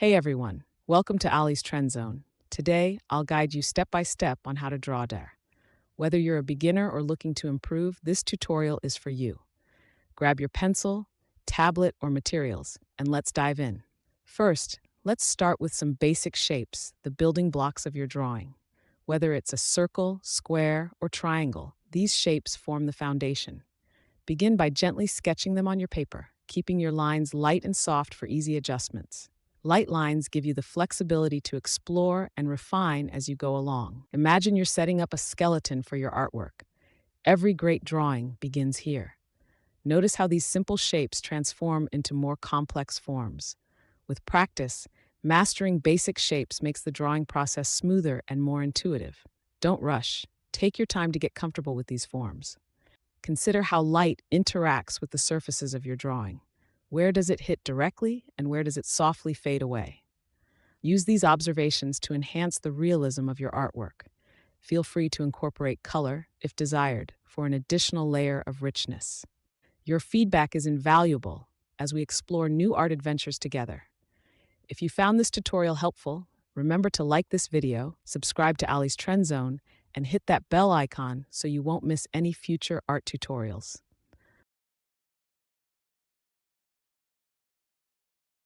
Hey everyone, welcome to Ali's Trend Zone. Today, I'll guide you step by step on how to draw there. Whether you're a beginner or looking to improve, this tutorial is for you. Grab your pencil, tablet, or materials, and let's dive in. First, let's start with some basic shapes, the building blocks of your drawing. Whether it's a circle, square, or triangle, these shapes form the foundation. Begin by gently sketching them on your paper, keeping your lines light and soft for easy adjustments. Light lines give you the flexibility to explore and refine as you go along. Imagine you're setting up a skeleton for your artwork. Every great drawing begins here. Notice how these simple shapes transform into more complex forms. With practice, mastering basic shapes makes the drawing process smoother and more intuitive. Don't rush. Take your time to get comfortable with these forms. Consider how light interacts with the surfaces of your drawing. Where does it hit directly and where does it softly fade away? Use these observations to enhance the realism of your artwork. Feel free to incorporate color, if desired, for an additional layer of richness. Your feedback is invaluable as we explore new art adventures together. If you found this tutorial helpful, remember to like this video, subscribe to Ali's Trend Zone, and hit that bell icon so you won't miss any future art tutorials.